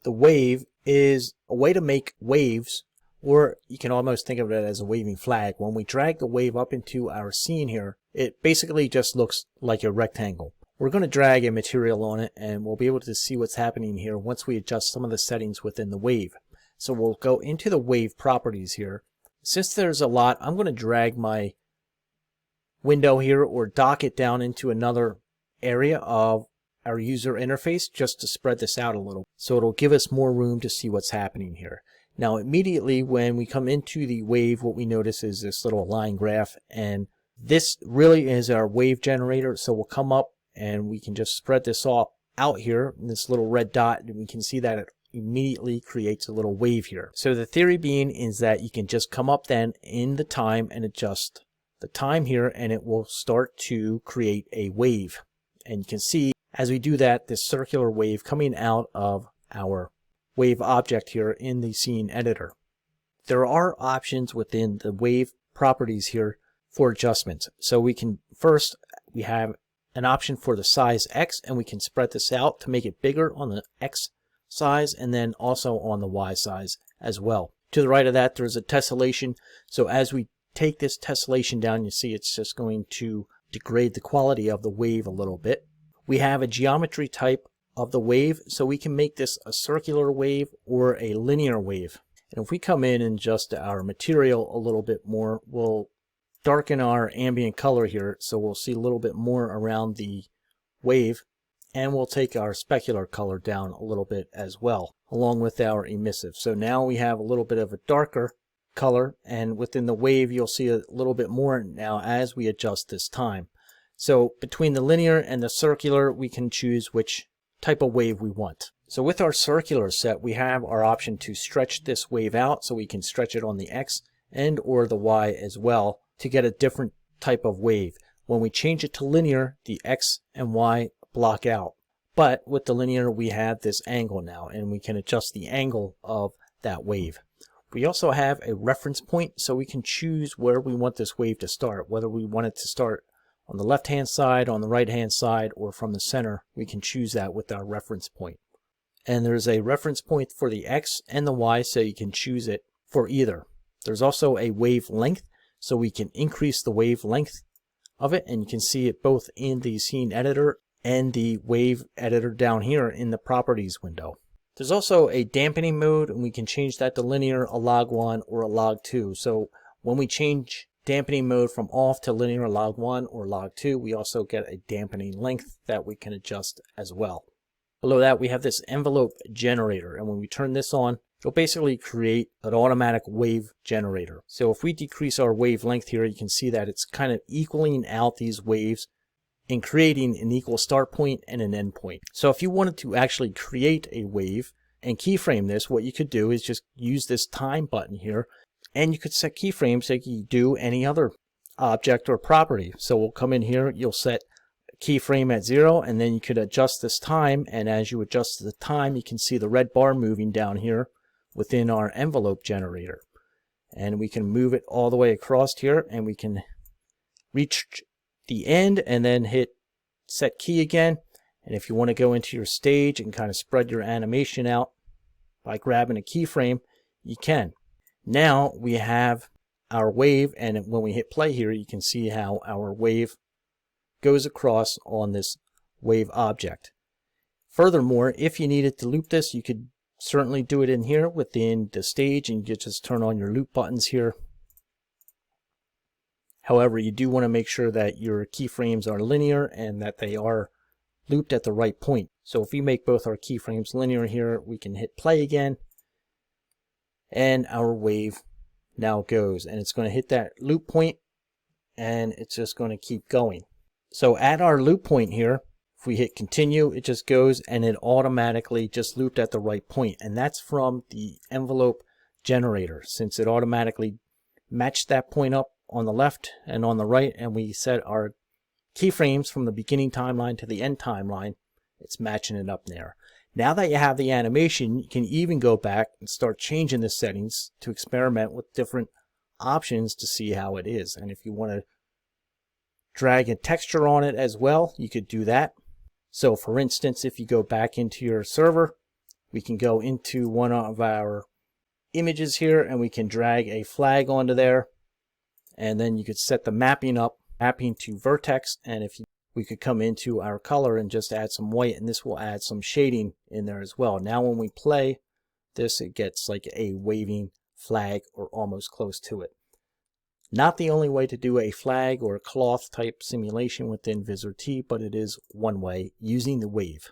the wave is a way to make waves, or you can almost think of it as a waving flag. When we drag the wave up into our scene here, it basically just looks like a rectangle. We're going to drag a material on it, and we'll be able to see what's happening here once we adjust some of the settings within the wave. So we'll go into the wave properties here. Since there's a lot, I'm going to drag my window here or dock it down into another area of our user interface just to spread this out a little. So it'll give us more room to see what's happening here. Now immediately when we come into the wave, what we notice is this little line graph, and this really is our wave generator. So we'll come up and we can just spread this all out here in this little red dot, and we can see that it immediately creates a little wave here. So the theory being is that you can just come up then in the time and adjust the time here, and it will start to create a wave. And you can see as we do that, this circular wave coming out of our wave object here in the scene editor. There are options within the wave properties here for adjustments. So we have an option for the size X, and we can spread this out to make it bigger on the X size and then also on the Y size as well. To the right of that, there's a tessellation. So as we take this tessellation down, you see it's just going to degrade the quality of the wave a little bit. We have a geometry type of the wave, so we can make this a circular wave or a linear wave. And if we come in and adjust our material a little bit more, we'll darken our ambient color here, so we'll see a little bit more around the wave, and we'll take our specular color down a little bit as well, along with our emissive. So now we have a little bit of a darker color, and within the wave you'll see a little bit more now as we adjust this time. So between the linear and the circular, we can choose which type of wave we want. So with our circular set, we have our option to stretch this wave out, so we can stretch it on the X and or the Y as well to get a different type of wave. When we change it to linear, the X and Y block out. But with the linear, we have this angle now, and we can adjust the angle of that wave. We also have a reference point, so we can choose where we want this wave to start, whether we want it to start on the left hand side, on the right hand side, or from the center. We can choose that with our reference point. And there's a reference point for the X and the Y, so you can choose it for either. There's also a wave length, so we can increase the wave length of it, and you can see it both in the scene editor and the wave editor down here in the properties window. There's also a dampening mode, and we can change that to linear, a log 1, or a log 2. So when we change dampening mode from off to linear, log 1, or log 2, we also get a dampening length that we can adjust as well. Below that, we have this envelope generator, and when we turn this on, it'll basically create an automatic wave generator. So if we decrease our wave length here, you can see that it's kind of equaling out these waves and creating an equal start point and an end point. So if you wanted to actually create a wave and keyframe this, what you could do is just use this time button here, and you could set keyframes like you do any other object or property. So we'll come in here, you'll set keyframe at 0, and then you could adjust this time, and as you adjust the time, you can see the red bar moving down here within our envelope generator. And we can move it all the way across here, and we can reach the end and then hit set key again. And if you want to go into your stage and kind of spread your animation out by grabbing a keyframe, you can. Now we have our wave, and when we hit play here, you can see how our wave goes across on this wave object. Furthermore, if you needed to loop this, you could certainly do it in here within the stage, and you just turn on your loop buttons here. However, you do want to make sure that your keyframes are linear and that they are looped at the right point. So if we make both our keyframes linear here, we can hit play again, and our wave now goes, and it's going to hit that loop point, and it's just going to keep going. So at our loop point here, if we hit continue, it just goes and it automatically just looped at the right point. And that's from the envelope generator, since it automatically matched that point up on the left and on the right, and we set our keyframes from the beginning timeline to the end timeline. It's matching it up there. Now that you have the animation, you can even go back and start changing the settings to experiment with different options to see how it is. And if you want to drag a texture on it as well, you could do that. So for instance, if you go back into your server we can go into one of our images here and we can drag a flag onto there, and then you could set the mapping up, mapping to vertex, and we could come into our color and just add some white, and this will add some shading in there as well. Now when we play this, it gets like a waving flag or almost close to it. Not the only way to do a flag or a cloth type simulation within Vizrt, but it is one way using the wave.